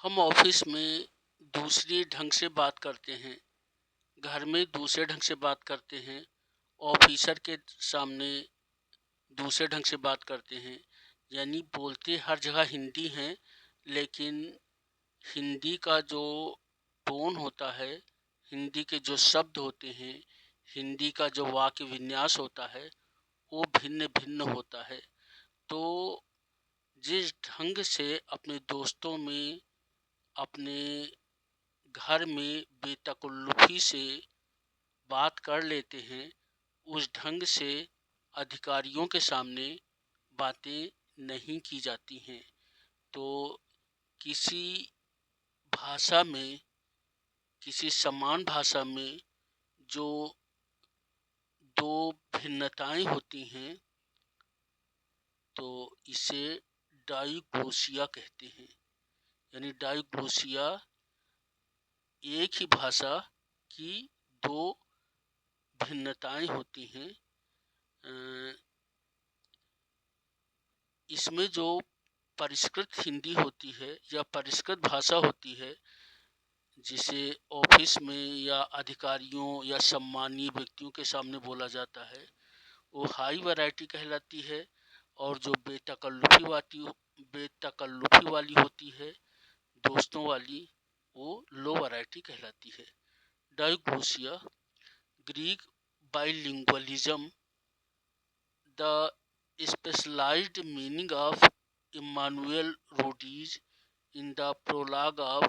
हम ऑफिस में दूसरे ढंग से बात करते हैं, घर में दूसरे ढंग से बात करते हैं, ऑफिसर के सामने दूसरे ढंग से बात करते हैं। यानी बोलते हर जगह हिंदी हैं, लेकिन हिंदी का जो टोन होता है, हिंदी के जो शब्द होते हैं, हिंदी का जो वाक्य विन्यास होता है, वो भिन्न भिन्न होता है। तो जिस ढंग से अपने दोस्तों में, अपने घर में बेतकल्लुफ़ी से बात कर लेते हैं, उस ढंग से अधिकारियों के सामने बातें नहीं की जाती हैं। तो किसी भाषा में, किसी समान भाषा में जो दो भिन्नताएं होती हैं, तो इसे डाइग्लोसिया कहते हैं। यानी डाइग्लोसिया एक ही भाषा की दो भिन्नताएं होती हैं। इसमें जो परिष्कृत हिंदी होती है या परिष्कृत भाषा होती है, जिसे ऑफिस में या अधिकारियों या सम्मानीय व्यक्तियों के सामने बोला जाता है, वो हाई वैरायटी कहलाती है। और जो बेतकल्लुफ़ी वाली होती है, दोस्तों वाली, वो लो वैरायटी कहलाती है। डाइग्लोसिया, Greek bilingualism, the specialized meaning of Immanuel Rodiz in the prologue of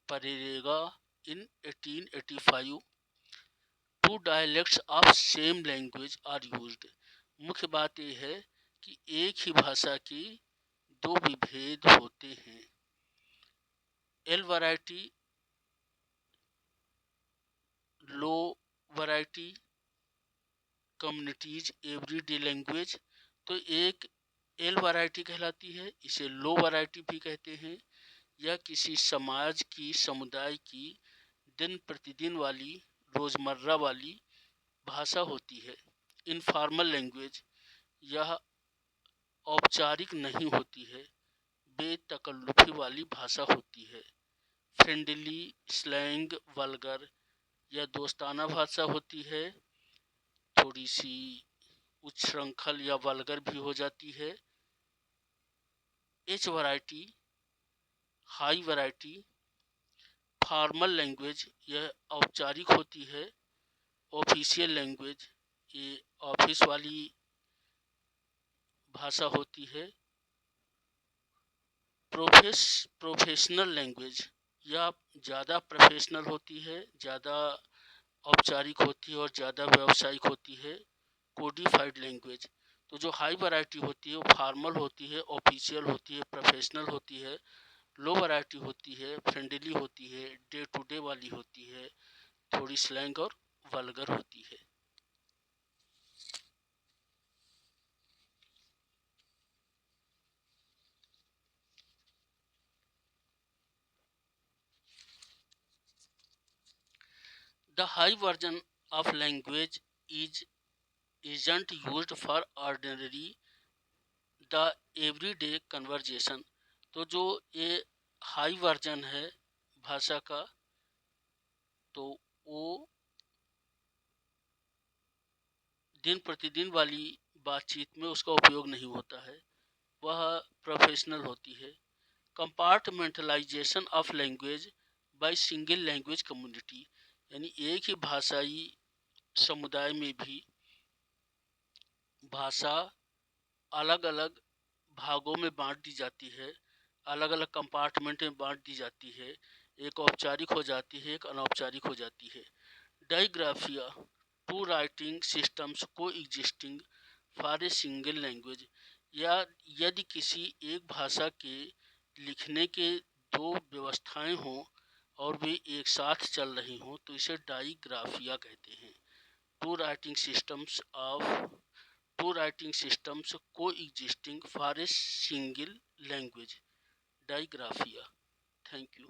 Parerega in 1885. Two dialects of same language are used. मुख्य बात यह है कि एक ही भाषा के दो विभेद होते हैं। एल वैरायटी, लो वैरायटी, कम्युनिटीज एवरीडे लैंग्वेज। तो एक एल वैरायटी कहलाती है, इसे लो वैरायटी भी कहते हैं। यह किसी समाज की, समुदाय की दिन प्रतिदिन वाली, रोजमर्रा वाली भाषा होती है। इनफॉर्मल लैंग्वेज, यह औपचारिक नहीं होती है, बेतकल्लुफ़ी वाली भाषा होती है। फ्रेंडली, स्लैंग, वल्गर, यह दोस्ताना भाषा होती है, थोड़ी सी उच्छृंखल या वल्गर भी हो जाती है। H variety, high variety, formal language, यह औपचारिक होती है। ऑफिशियल लैंग्वेज, ये ऑफिस वाली भाषा होती है। प्रोफेशनल लैंग्वेज, यह ज़्यादा प्रोफेशनल होती है, ज़्यादा औपचारिक होती है और ज़्यादा व्यावसायिक होती है। कोडिफाइड लैंग्वेज, तो जो हाई वैरायटी होती है वो फॉर्मल होती है, ऑफिशियल होती है, प्रोफेशनल होती है। लो वैरायटी होती है, फ्रेंडली होती है, डे टू डे वाली होती है, थोड़ी स्लैंग और वल्गर होती है। The high version of language isn't used for ordinary the everyday conversation। तो जो ये हाई वर्जन है भाषा का, तो वो दिन प्रतिदिन वाली बातचीत में उसका उपयोग नहीं होता है, वह प्रोफेशनल होती है। Compartmentalisation of language by single language community, यानी एक ही भाषाई समुदाय में भी भाषा अलग अलग भागों में बांट दी जाती है, अलग अलग कंपार्टमेंट में बांट दी जाती है। एक औपचारिक हो जाती है, एक अनौपचारिक हो जाती है। डाइग्राफिया, टू राइटिंग सिस्टम्स को existing for a single language, या यदि किसी एक भाषा के लिखने के दो व्यवस्थाएं हों और वे एक साथ चल रही हों, तो इसे डाइग्राफिया कहते हैं। Two writing systems of two writing systems coexisting for a single language, digraphia. Thank you.